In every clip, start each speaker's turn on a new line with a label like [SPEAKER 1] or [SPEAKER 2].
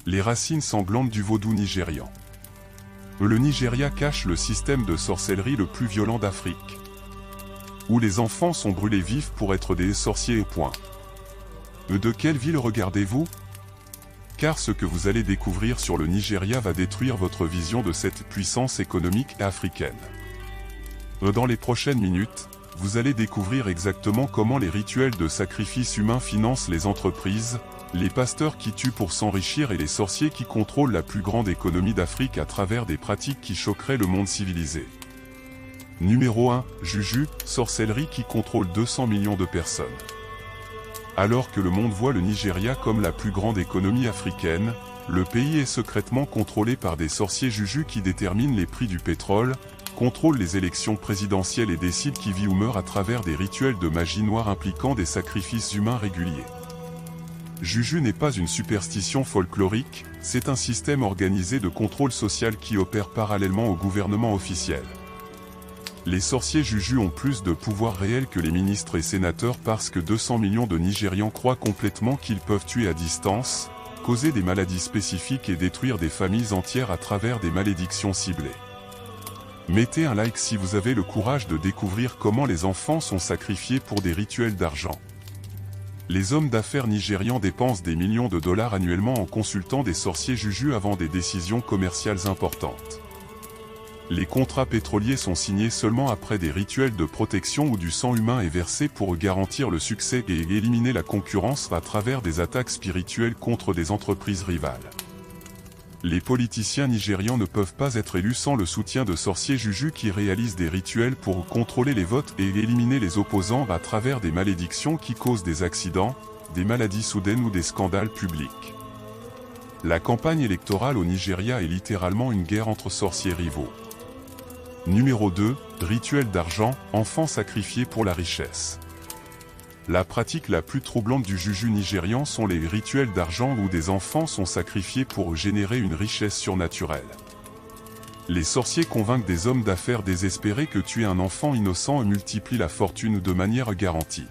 [SPEAKER 1] Les racines sanglantes du vaudou nigérian. Le Nigeria cache le système de sorcellerie le plus violent d'Afrique, où les enfants sont brûlés vifs pour être des sorciers et point. De quelle ville regardez-vous? Car ce que vous allez découvrir sur le Nigeria va détruire votre vision de cette puissance économique africaine. Dans les prochaines minutes, vous allez découvrir exactement comment les rituels de sacrifice humain financent les entreprises, les pasteurs qui tuent pour s'enrichir et les sorciers qui contrôlent la plus grande économie d'Afrique à travers des pratiques qui choqueraient le monde civilisé. Numéro 1. Juju, sorcellerie qui contrôle 200 millions de personnes. Alors que le monde voit le Nigeria comme la plus grande économie africaine, le pays est secrètement contrôlé par des sorciers Juju qui déterminent les prix du pétrole, contrôlent les élections présidentielles et décident qui vit ou meurt à travers des rituels de magie noire impliquant des sacrifices humains réguliers. Juju n'est pas une superstition folklorique, c'est un système organisé de contrôle social qui opère parallèlement au gouvernement officiel. Les sorciers Juju ont plus de pouvoir réel que les ministres et sénateurs parce que 200 millions de Nigérians croient complètement qu'ils peuvent tuer à distance, causer des maladies spécifiques et détruire des familles entières à travers des malédictions ciblées. Mettez un like si vous avez le courage de découvrir comment les enfants sont sacrifiés pour des rituels d'argent. Les hommes d'affaires nigérians dépensent des millions de dollars annuellement en consultant des sorciers Juju avant des décisions commerciales importantes. Les contrats pétroliers sont signés seulement après des rituels de protection où du sang humain est versé pour garantir le succès et éliminer la concurrence à travers des attaques spirituelles contre des entreprises rivales. Les politiciens nigérians ne peuvent pas être élus sans le soutien de sorciers Juju qui réalisent des rituels pour contrôler les votes et éliminer les opposants à travers des malédictions qui causent des accidents, des maladies soudaines ou des scandales publics. La campagne électorale au Nigeria est littéralement une guerre entre sorciers rivaux. Numéro 2. Rituel d'argent, enfants sacrifiés pour la richesse. La pratique la plus troublante du Juju nigérian sont les rituels d'argent où des enfants sont sacrifiés pour générer une richesse surnaturelle. Les sorciers convainquent des hommes d'affaires désespérés que tuer un enfant innocent multiplie la fortune de manière garantie.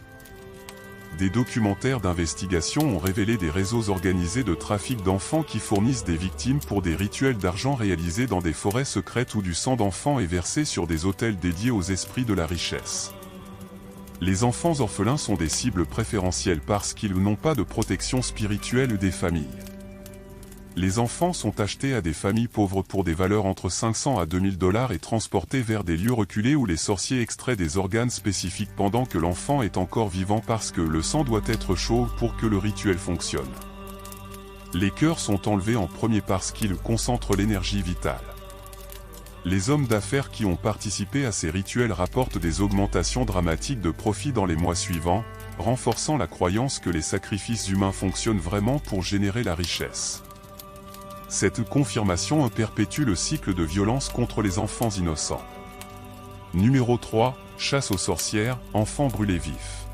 [SPEAKER 1] Des documentaires d'investigation ont révélé des réseaux organisés de trafic d'enfants qui fournissent des victimes pour des rituels d'argent réalisés dans des forêts secrètes où du sang d'enfants est versé sur des autels dédiés aux esprits de la richesse. Les enfants orphelins sont des cibles préférentielles parce qu'ils n'ont pas de protection spirituelle des familles. Les enfants sont achetés à des familles pauvres pour des valeurs entre 500 à 2000 dollars et transportés vers des lieux reculés où les sorciers extraient des organes spécifiques pendant que l'enfant est encore vivant parce que le sang doit être chaud pour que le rituel fonctionne. Les cœurs sont enlevés en premier parce qu'ils concentrent l'énergie vitale. Les hommes d'affaires qui ont participé à ces rituels rapportent des augmentations dramatiques de profits dans les mois suivants, renforçant la croyance que les sacrifices humains fonctionnent vraiment pour générer la richesse. Cette confirmation perpétue le cycle de violence contre les enfants innocents. Numéro 3. Chasse aux sorcières, enfants brûlés vifs.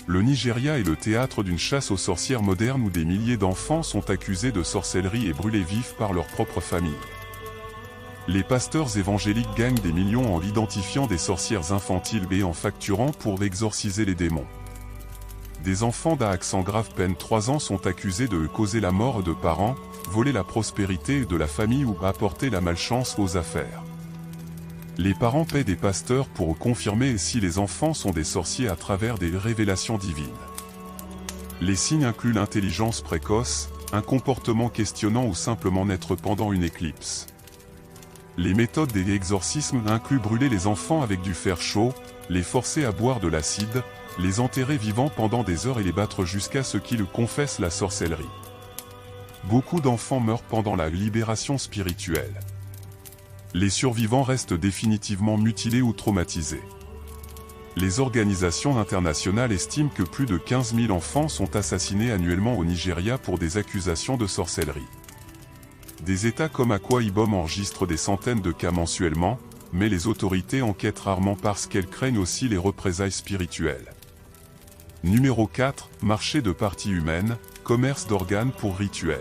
[SPEAKER 1] Le Nigeria est le théâtre d'une chasse aux sorcières moderne où des milliers d'enfants sont accusés de sorcellerie et brûlés vifs par leur propre famille. Les pasteurs évangéliques gagnent des millions en identifiant des sorcières infantiles et en facturant pour exorciser les démons. Des enfants d'un accent grave peine 3 ans sont accusés de causer la mort de parents, voler la prospérité de la famille ou apporter la malchance aux affaires. Les parents paient des pasteurs pour confirmer si les enfants sont des sorciers à travers des révélations divines. Les signes incluent l'intelligence précoce, un comportement questionnant ou simplement naître pendant une éclipse. Les méthodes des exorcismes incluent brûler les enfants avec du fer chaud, les forcer à boire de l'acide, les enterrer vivants pendant des heures et les battre jusqu'à ce qu'ils confessent la sorcellerie. Beaucoup d'enfants meurent pendant la libération spirituelle. Les survivants restent définitivement mutilés ou traumatisés. Les organisations internationales estiment que plus de 15 000 enfants sont assassinés annuellement au Nigeria pour des accusations de sorcellerie. Des États comme Akwa Ibom enregistrent des centaines de cas mensuellement, mais les autorités enquêtent rarement parce qu'elles craignent aussi les représailles spirituelles. Numéro 4. Marché de parties humaines, commerce d'organes pour rituels.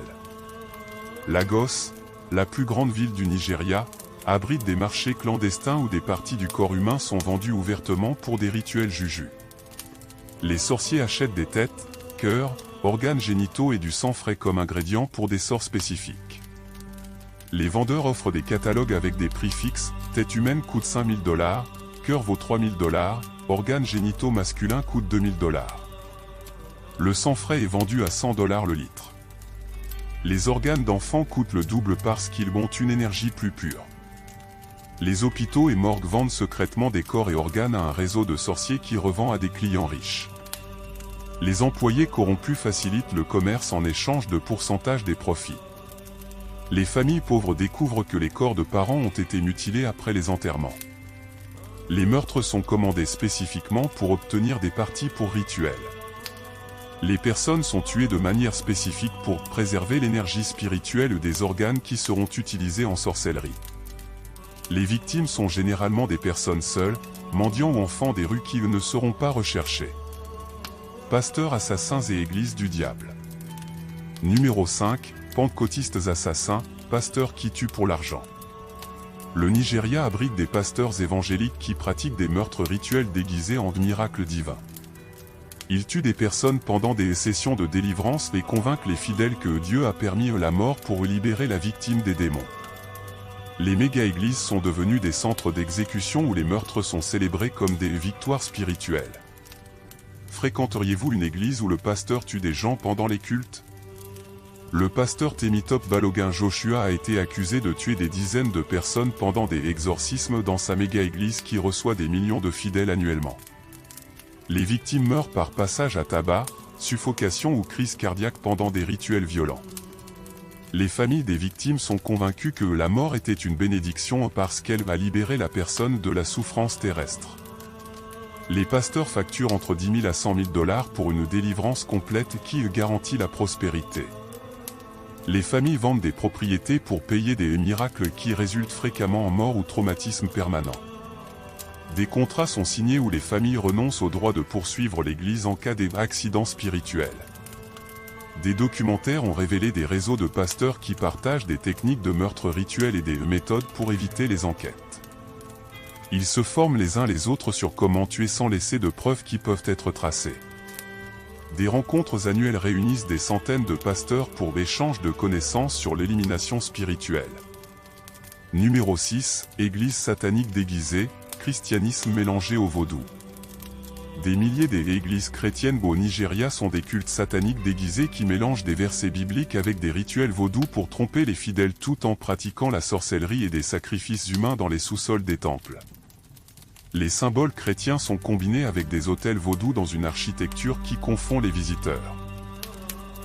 [SPEAKER 1] Lagos, la plus grande ville du Nigeria, abrite des marchés clandestins où des parties du corps humain sont vendues ouvertement pour des rituels Juju. Les sorciers achètent des têtes, cœurs, organes génitaux et du sang frais comme ingrédients pour des sorts spécifiques. Les vendeurs offrent des catalogues avec des prix fixes, tête humaine coûte 5 000 $, cœur vaut 3 000 $, organes génitaux masculins coûtent 2 000 $. Le sang frais est vendu à 100 $ le litre. Les organes d'enfants coûtent le double parce qu'ils ont une énergie plus pure. Les hôpitaux et morgues vendent secrètement des corps et organes à un réseau de sorciers qui revend à des clients riches. Les employés corrompus facilitent le commerce en échange de pourcentage des profits. Les familles pauvres découvrent que les corps de parents ont été mutilés après les enterrements. Les meurtres sont commandés spécifiquement pour obtenir des parties pour rituels. Les personnes sont tuées de manière spécifique pour préserver l'énergie spirituelle des organes qui seront utilisés en sorcellerie. Les victimes sont généralement des personnes seules, mendiants ou enfants des rues qui ne seront pas recherchés. Pasteurs assassins et églises du diable. Numéro 5. Pentecôtistes assassins, pasteurs qui tuent pour l'argent. Le Nigeria abrite des pasteurs évangéliques qui pratiquent des meurtres rituels déguisés en miracles divins. Ils tuent des personnes pendant des sessions de délivrance et convainquent les fidèles que Dieu a permis la mort pour libérer la victime des démons. Les méga-églises sont devenues des centres d'exécution où les meurtres sont célébrés comme des victoires spirituelles. Fréquenteriez-vous une église où le pasteur tue des gens pendant les cultes? Le pasteur Temitop Balogun Joshua a été accusé de tuer des dizaines de personnes pendant des exorcismes dans sa méga-église qui reçoit des millions de fidèles annuellement. Les victimes meurent par passage à tabac, suffocation ou crise cardiaque pendant des rituels violents. Les familles des victimes sont convaincues que la mort était une bénédiction parce qu'elle va libérer la personne de la souffrance terrestre. Les pasteurs facturent entre 10 000 à 100 000 $ pour une délivrance complète qui garantit la prospérité. Les familles vendent des propriétés pour payer des miracles qui résultent fréquemment en mort ou traumatisme permanent. Des contrats sont signés où les familles renoncent au droit de poursuivre l'Église en cas d'accident spirituel. Des documentaires ont révélé des réseaux de pasteurs qui partagent des techniques de meurtre rituel et des méthodes pour éviter les enquêtes. Ils se forment les uns les autres sur comment tuer sans laisser de preuves qui peuvent être tracées. Des rencontres annuelles réunissent des centaines de pasteurs pour échange de connaissances sur l'élimination spirituelle. Numéro 6. Église satanique déguisée, christianisme mélangé au vaudou. Des milliers d'églises chrétiennes au Nigeria sont des cultes sataniques déguisés qui mélangent des versets bibliques avec des rituels vaudous pour tromper les fidèles tout en pratiquant la sorcellerie et des sacrifices humains dans les sous-sols des temples. Les symboles chrétiens sont combinés avec des autels vaudous dans une architecture qui confond les visiteurs.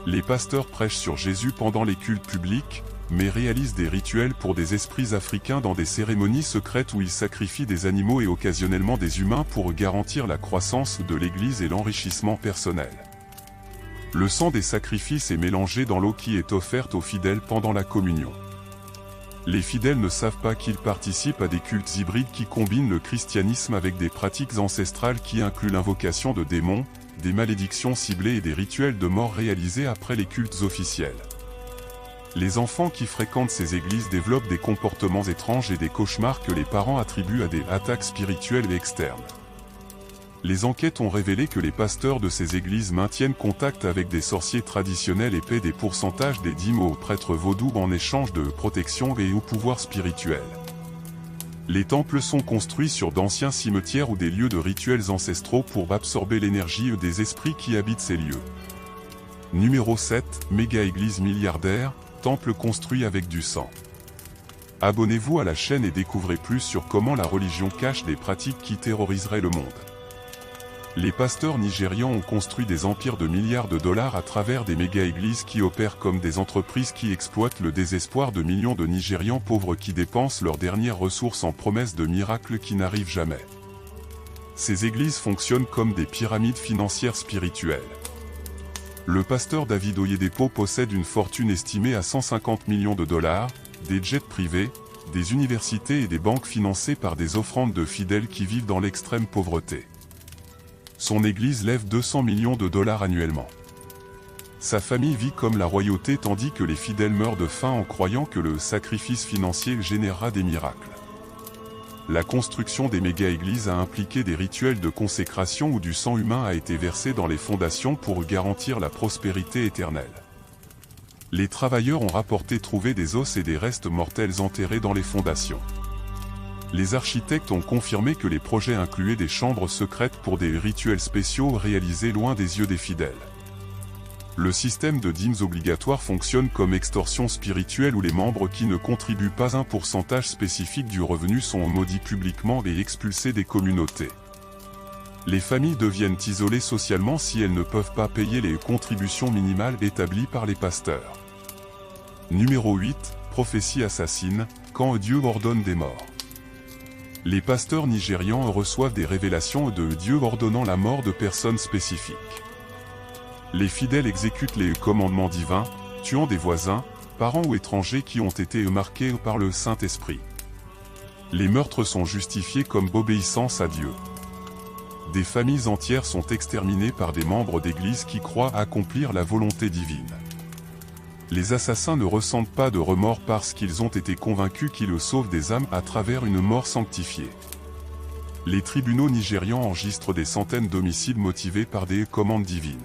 [SPEAKER 1] Les pasteurs prêchent sur Jésus pendant les cultes publics, mais réalisent des rituels pour des esprits africains dans des cérémonies secrètes où ils sacrifient des animaux et occasionnellement des humains pour garantir la croissance de l'Église et l'enrichissement personnel. Le sang des sacrifices est mélangé dans l'eau qui est offerte aux fidèles pendant la communion. Les fidèles ne savent pas qu'ils participent à des cultes hybrides qui combinent le christianisme avec des pratiques ancestrales qui incluent l'invocation de démons, des malédictions ciblées et des rituels de mort réalisés après les cultes officiels. Les enfants qui fréquentent ces églises développent des comportements étranges et des cauchemars que les parents attribuent à des attaques spirituelles et externes. Les enquêtes ont révélé que les pasteurs de ces églises maintiennent contact avec des sorciers traditionnels et paient des pourcentages des dîmes aux prêtres vaudous en échange de protection et au pouvoir spirituel. Les temples sont construits sur d'anciens cimetières ou des lieux de rituels ancestraux pour absorber l'énergie des esprits qui habitent ces lieux. Numéro 7. Méga-église milliardaire, temple construit avec du sang. Abonnez-vous à la chaîne et découvrez plus sur comment la religion cache des pratiques qui terroriseraient le monde. Les pasteurs nigérians ont construit des empires de milliards de dollars à travers des méga-églises qui opèrent comme des entreprises qui exploitent le désespoir de millions de Nigérians pauvres qui dépensent leurs dernières ressources en promesses de miracles qui n'arrivent jamais. Ces églises fonctionnent comme des pyramides financières spirituelles. Le pasteur David Oyedepo possède une fortune estimée à 150 millions de dollars, des jets privés, des universités et des banques financées par des offrandes de fidèles qui vivent dans l'extrême pauvreté. Son église lève 200 millions de dollars annuellement. Sa famille vit comme la royauté tandis que les fidèles meurent de faim en croyant que le sacrifice financier générera des miracles. la construction des méga-églises a impliqué des rituels de consécration où du sang humain a été versé dans les fondations pour garantir la prospérité éternelle. Les travailleurs ont rapporté trouver des os et des restes mortels enterrés dans les fondations. Les architectes ont confirmé que les projets incluaient des chambres secrètes pour des rituels spéciaux réalisés loin des yeux des fidèles. Le système de dîmes obligatoires fonctionne comme extorsion spirituelle où les membres qui ne contribuent pas un pourcentage spécifique du revenu sont maudits publiquement et expulsés des communautés. Les familles deviennent isolées socialement si elles ne peuvent pas payer les contributions minimales établies par les pasteurs. Numéro 8, prophétie assassine, quand Dieu ordonne des morts. Les pasteurs nigérians reçoivent des révélations de Dieu ordonnant la mort de personnes spécifiques. Les fidèles exécutent les commandements divins, tuant des voisins, parents ou étrangers qui ont été marqués par le Saint-Esprit. Les meurtres sont justifiés comme obéissance à Dieu. Des familles entières sont exterminées par des membres d'Église qui croient accomplir la volonté divine. Les assassins ne ressentent pas de remords parce qu'ils ont été convaincus qu'ils sauvent des âmes à travers une mort sanctifiée. Les tribunaux nigérians enregistrent des centaines d'homicides motivés par des commandes divines.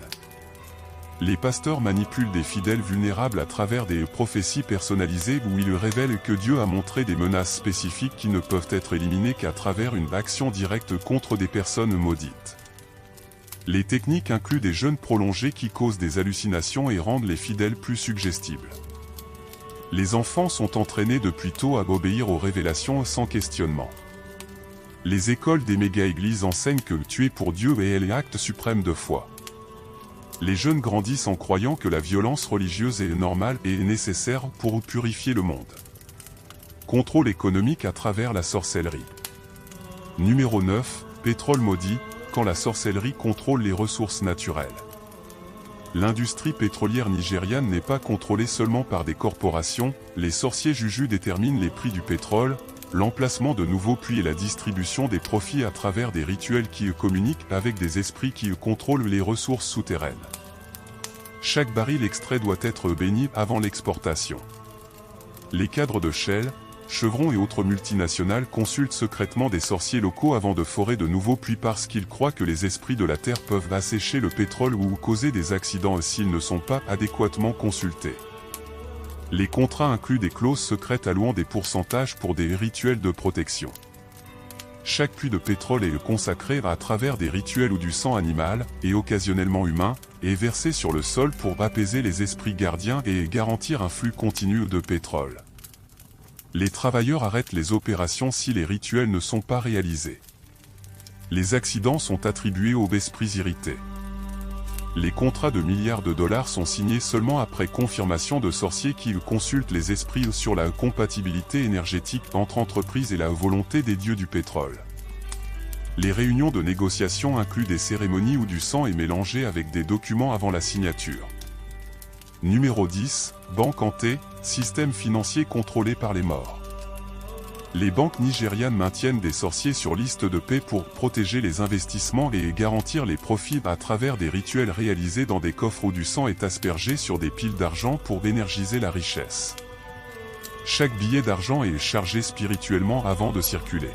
[SPEAKER 1] Les pasteurs manipulent des fidèles vulnérables à travers des prophéties personnalisées où ils révèlent que Dieu a montré des menaces spécifiques qui ne peuvent être éliminées qu'à travers une action directe contre des personnes maudites. Les techniques incluent des jeûnes prolongés qui causent des hallucinations et rendent les fidèles plus suggestibles. Les enfants sont entraînés depuis tôt à obéir aux révélations sans questionnement. Les écoles des méga-églises enseignent que tuer pour Dieu est l'acte suprême de foi. Les jeunes grandissent en croyant que la violence religieuse est normale et nécessaire pour purifier le monde. Contrôle économique à travers la sorcellerie. Numéro 9, pétrole maudit, quand la sorcellerie contrôle les ressources naturelles. L'industrie pétrolière nigériane n'est pas contrôlée seulement par des corporations, les sorciers jujus déterminent les prix du pétrole, l'emplacement de nouveaux puits et la distribution des profits à travers des rituels qui communiquent avec des esprits qui contrôlent les ressources souterraines. Chaque baril extrait doit être béni avant l'exportation. Les cadres de Shell, Chevron et autres multinationales consultent secrètement des sorciers locaux avant de forer de nouveaux puits parce qu'ils croient que les esprits de la terre peuvent assécher le pétrole ou causer des accidents s'ils ne sont pas adéquatement consultés. Les contrats incluent des clauses secrètes allouant des pourcentages pour des rituels de protection. Chaque puits de pétrole est consacré à travers des rituels où du sang animal, et occasionnellement humain, est versé sur le sol pour apaiser les esprits gardiens et garantir un flux continu de pétrole. Les travailleurs arrêtent les opérations si les rituels ne sont pas réalisés. Les accidents sont attribués aux esprits irrités. Les contrats de milliards de dollars sont signés seulement après confirmation de sorciers qui consultent les esprits sur la compatibilité énergétique entre entreprises et la volonté des dieux du pétrole. Les réunions de négociation incluent des cérémonies où du sang est mélangé avec des documents avant la signature. Numéro 10, banque hantée, système financier contrôlé par les morts. Les banques nigérianes maintiennent des sorciers sur liste de paix pour protéger les investissements et garantir les profits à travers des rituels réalisés dans des coffres où du sang est aspergé sur des piles d'argent pour énergiser la richesse. Chaque billet d'argent est chargé spirituellement avant de circuler.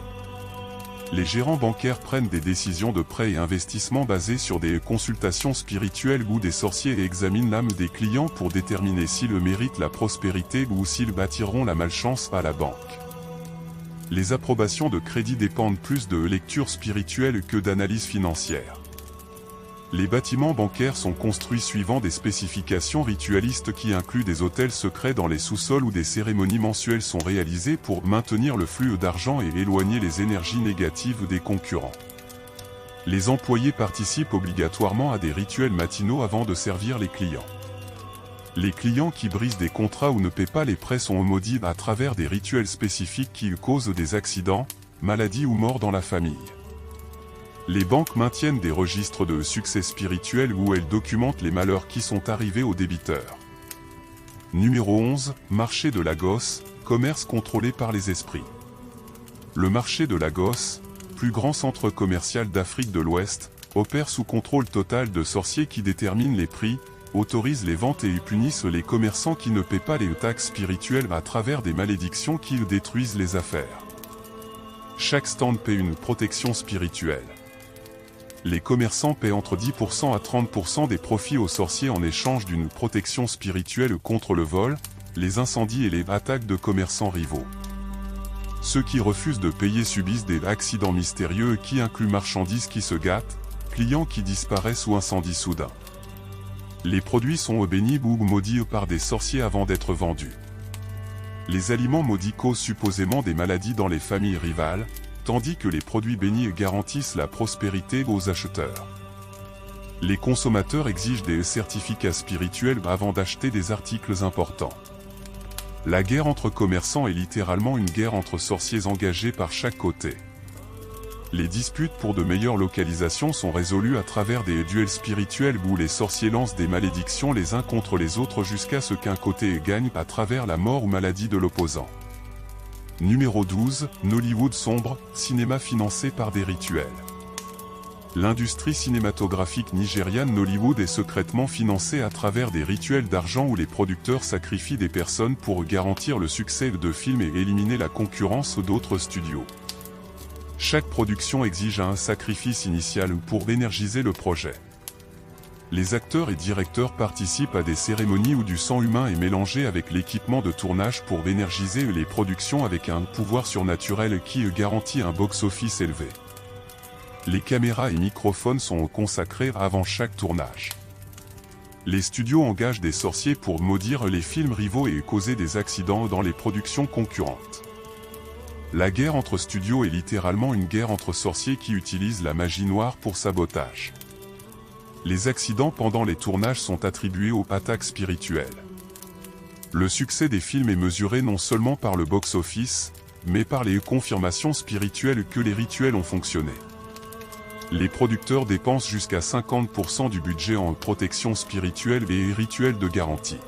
[SPEAKER 1] Les gérants bancaires prennent des décisions de prêt et investissements basées sur des consultations spirituelles où des sorciers examinent l'âme des clients pour déterminer s'ils méritent la prospérité ou s'ils attireront la malchance à la banque. Les approbations de crédit dépendent plus de lecture spirituelle que d'analyse financière. Les bâtiments bancaires sont construits suivant des spécifications ritualistes qui incluent des hôtels secrets dans les sous-sols où des cérémonies mensuelles sont réalisées pour maintenir le flux d'argent et éloigner les énergies négatives des concurrents. Les employés participent obligatoirement à des rituels matinaux avant de servir les clients. Les clients qui brisent des contrats ou ne paient pas les prêts sont maudits à travers des rituels spécifiques qui causent des accidents, maladies ou morts dans la famille. Les banques maintiennent des registres de succès spirituels où elles documentent les malheurs qui sont arrivés aux débiteurs. Numéro 11, marché de Lagos, commerce contrôlé par les esprits. Le marché de Lagos, plus grand centre commercial d'Afrique de l'Ouest, opère sous contrôle total de sorciers qui déterminent les prix, autorisent les ventes et punissent les commerçants qui ne paient pas les taxes spirituelles à travers des malédictions qui détruisent les affaires. Chaque stand paie une protection spirituelle. Les commerçants paient entre 10% à 30% des profits aux sorciers en échange d'une protection spirituelle contre le vol, les incendies et les attaques de commerçants rivaux. Ceux qui refusent de payer subissent des accidents mystérieux qui incluent marchandises qui se gâtent, clients qui disparaissent ou incendies soudains. Les produits sont bénis ou maudits par des sorciers avant d'être vendus. Les aliments maudits causent supposément des maladies dans les familles rivales, tandis que les produits bénis garantissent la prospérité aux acheteurs. Les consommateurs exigent des certificats spirituels avant d'acheter des articles importants. La guerre entre commerçants est littéralement une guerre entre sorciers engagés par chaque côté. Les disputes pour de meilleures localisations sont résolues à travers des duels spirituels où les sorciers lancent des malédictions les uns contre les autres jusqu'à ce qu'un côté gagne à travers la mort ou maladie de l'opposant. Numéro 12, Nollywood sombre, cinéma financé par des rituels. L'industrie cinématographique nigériane Nollywood est secrètement financée à travers des rituels d'argent où les producteurs sacrifient des personnes pour garantir le succès de films et éliminer la concurrence d'autres studios. Chaque production exige un sacrifice initial pour énergiser le projet. Les acteurs et directeurs participent à des cérémonies où du sang humain est mélangé avec l'équipement de tournage pour énergiser les productions avec un pouvoir surnaturel qui garantit un box-office élevé. Les caméras et microphones sont consacrés avant chaque tournage. Les studios engagent des sorciers pour maudire les films rivaux et causer des accidents dans les productions concurrentes. La guerre entre studios est littéralement une guerre entre sorciers qui utilisent la magie noire pour sabotage. Les accidents pendant les tournages sont attribués aux attaques spirituelles. Le succès des films est mesuré non seulement par le box-office, mais par les confirmations spirituelles que les rituels ont fonctionné. Les producteurs dépensent jusqu'à 50% du budget en protection spirituelle et rituels de garantie.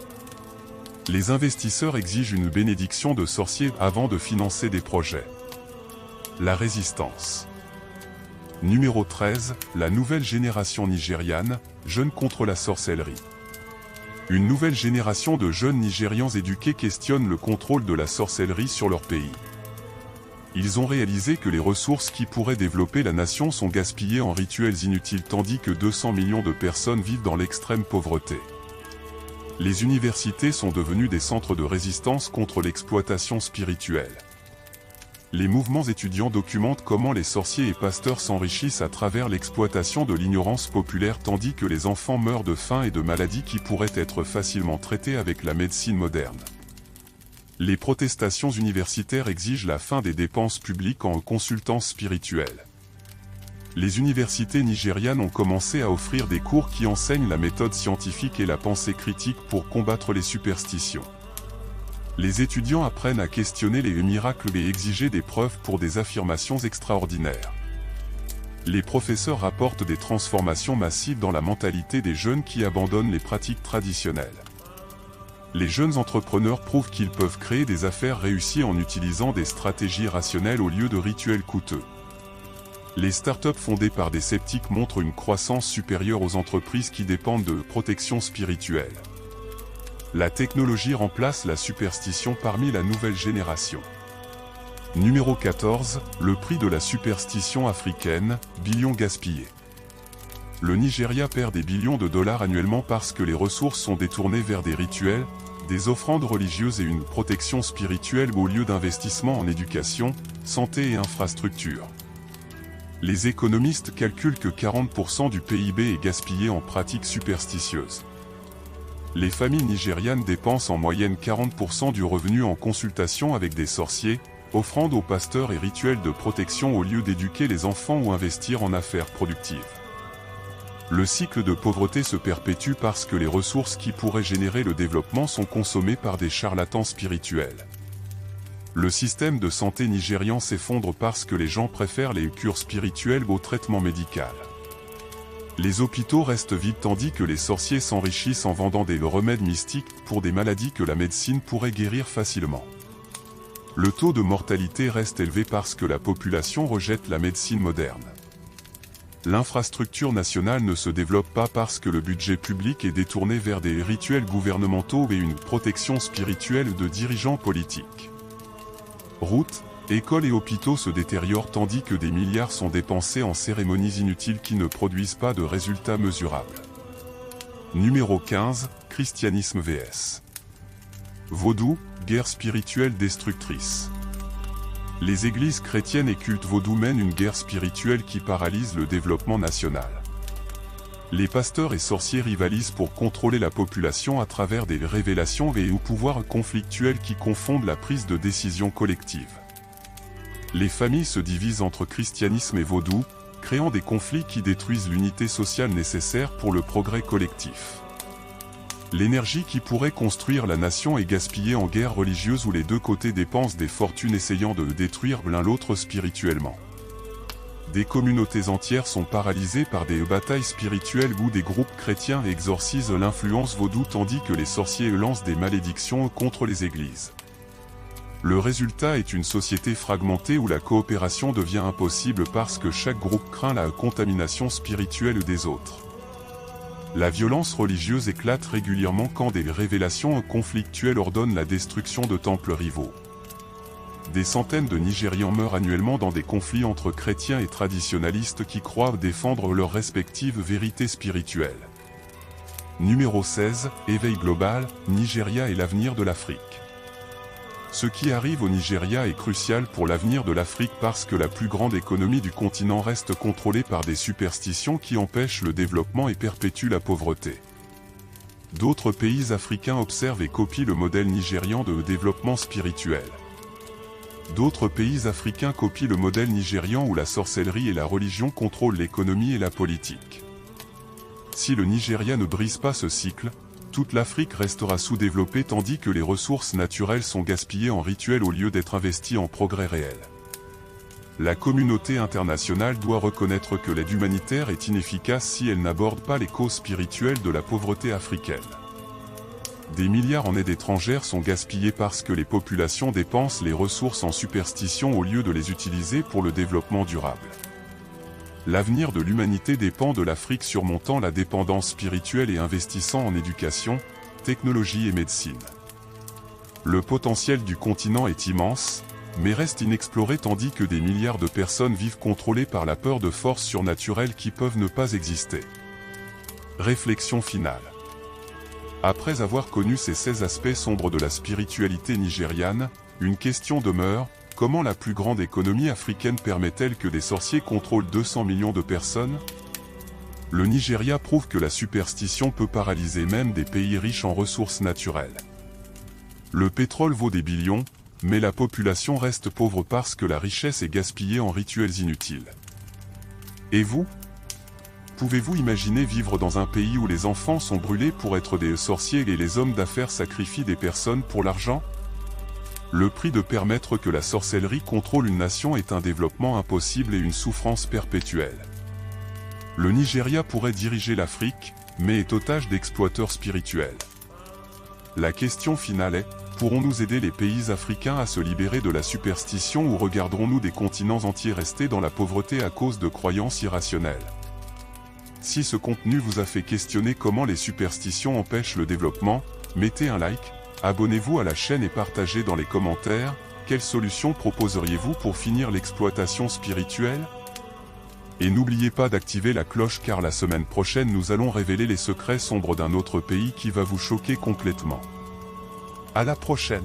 [SPEAKER 1] Les investisseurs exigent une bénédiction de sorciers avant de financer des projets. La résistance. Numéro 13, la nouvelle génération nigériane, jeunes contre la sorcellerie. Une nouvelle génération de jeunes Nigérians éduqués questionne le contrôle de la sorcellerie sur leur pays. Ils ont réalisé que les ressources qui pourraient développer la nation sont gaspillées en rituels inutiles tandis que 200 millions de personnes vivent dans l'extrême pauvreté. Les universités sont devenues des centres de résistance contre l'exploitation spirituelle. Les mouvements étudiants documentent comment les sorciers et pasteurs s'enrichissent à travers l'exploitation de l'ignorance populaire tandis que les enfants meurent de faim et de maladies qui pourraient être facilement traitées avec la médecine moderne. Les protestations universitaires exigent la fin des dépenses publiques en consultance spirituelle. Les universités nigérianes ont commencé à offrir des cours qui enseignent la méthode scientifique et la pensée critique pour combattre les superstitions. Les étudiants apprennent à questionner les miracles et exiger des preuves pour des affirmations extraordinaires. Les professeurs rapportent des transformations massives dans la mentalité des jeunes qui abandonnent les pratiques traditionnelles. Les jeunes entrepreneurs prouvent qu'ils peuvent créer des affaires réussies en utilisant des stratégies rationnelles au lieu de rituels coûteux. Les startups fondées par des sceptiques montrent une croissance supérieure aux entreprises qui dépendent de protection spirituelle. La technologie remplace la superstition parmi la nouvelle génération. Numéro 14, le prix de la superstition africaine, billions gaspillés. Le Nigeria perd des billions de dollars annuellement parce que les ressources sont détournées vers des rituels, des offrandes religieuses et une protection spirituelle au lieu d'investissements en éducation, santé et infrastructures. Les économistes calculent que 40% du PIB est gaspillé en pratiques superstitieuses. Les familles nigérianes dépensent en moyenne 40% du revenu en consultation avec des sorciers, offrandes aux pasteurs et rituels de protection au lieu d'éduquer les enfants ou investir en affaires productives. Le cycle de pauvreté se perpétue parce que les ressources qui pourraient générer le développement sont consommées par des charlatans spirituels. Le système de santé nigérian s'effondre parce que les gens préfèrent les cures spirituelles au traitement médical. Les hôpitaux restent vides tandis que les sorciers s'enrichissent en vendant des remèdes mystiques pour des maladies que la médecine pourrait guérir facilement. Le taux de mortalité reste élevé parce que la population rejette la médecine moderne. L'infrastructure nationale ne se développe pas parce que le budget public est détourné vers des rituels gouvernementaux et une protection spirituelle de dirigeants politiques. Routes, Écoles et hôpitaux se détériorent tandis que des milliards sont dépensés en cérémonies inutiles qui ne produisent pas de résultats mesurables. Numéro 15, Christianisme vs. Vaudou, guerre spirituelle destructrice. Les églises chrétiennes et cultes vaudous mènent une guerre spirituelle qui paralyse le développement national. Les pasteurs et sorciers rivalisent pour contrôler la population à travers des révélations et ou pouvoirs conflictuels qui confondent la prise de décision collective. Les familles se divisent entre christianisme et vaudou, créant des conflits qui détruisent l'unité sociale nécessaire pour le progrès collectif. L'énergie qui pourrait construire la nation est gaspillée en guerre religieuse où les deux côtés dépensent des fortunes essayant de détruire l'un l'autre spirituellement. Des communautés entières sont paralysées par des batailles spirituelles où des groupes chrétiens exorcisent l'influence vaudou tandis que les sorciers lancent des malédictions contre les églises. Le résultat est une société fragmentée où la coopération devient impossible parce que chaque groupe craint la contamination spirituelle des autres. La violence religieuse éclate régulièrement quand des révélations conflictuelles ordonnent la destruction de temples rivaux. Des centaines de Nigérians meurent annuellement dans des conflits entre chrétiens et traditionalistes qui croient défendre leurs respectives vérités spirituelles. Numéro 16, Éveil global, Nigeria et l'avenir de l'Afrique. Ce qui arrive au Nigeria est crucial pour l'avenir de l'Afrique parce que la plus grande économie du continent reste contrôlée par des superstitions qui empêchent le développement et perpétuent la pauvreté. D'autres pays africains observent et copient le modèle nigérian de développement spirituel. D'autres pays africains copient le modèle nigérian où la sorcellerie et la religion contrôlent l'économie et la politique. Si le Nigeria ne brise pas ce cycle, toute l'Afrique restera sous-développée tandis que les ressources naturelles sont gaspillées en rituels au lieu d'être investies en progrès réel. La communauté internationale doit reconnaître que l'aide humanitaire est inefficace si elle n'aborde pas les causes spirituelles de la pauvreté africaine. Des milliards en aide étrangère sont gaspillés parce que les populations dépensent les ressources en superstition au lieu de les utiliser pour le développement durable. L'avenir de l'humanité dépend de l'Afrique surmontant la dépendance spirituelle et investissant en éducation, technologie et médecine. Le potentiel du continent est immense, mais reste inexploré tandis que des milliards de personnes vivent contrôlées par la peur de forces surnaturelles qui peuvent ne pas exister. Réflexion finale. Après avoir connu ces 16 aspects sombres de la spiritualité nigériane, une question demeure. Comment la plus grande économie africaine permet-elle que des sorciers contrôlent 200 millions de personnes? Le Nigeria prouve que la superstition peut paralyser même des pays riches en ressources naturelles. Le pétrole vaut des billions, mais la population reste pauvre parce que la richesse est gaspillée en rituels inutiles. Et vous? Pouvez-vous imaginer vivre dans un pays où les enfants sont brûlés pour être des sorciers et les hommes d'affaires sacrifient des personnes pour l'argent? Le prix de permettre que la sorcellerie contrôle une nation est un développement impossible et une souffrance perpétuelle. Le Nigeria pourrait diriger l'Afrique, mais est otage d'exploiteurs spirituels. La question finale est, pourrons-nous aider les pays africains à se libérer de la superstition ou regarderons-nous des continents entiers rester dans la pauvreté à cause de croyances irrationnelles? Si ce contenu vous a fait questionner comment les superstitions empêchent le développement, mettez un like. Abonnez-vous à la chaîne et partagez dans les commentaires, quelles solutions proposeriez-vous pour finir l'exploitation spirituelle? Et n'oubliez pas d'activer la cloche car la semaine prochaine nous allons révéler les secrets sombres d'un autre pays qui va vous choquer complètement. À la prochaine!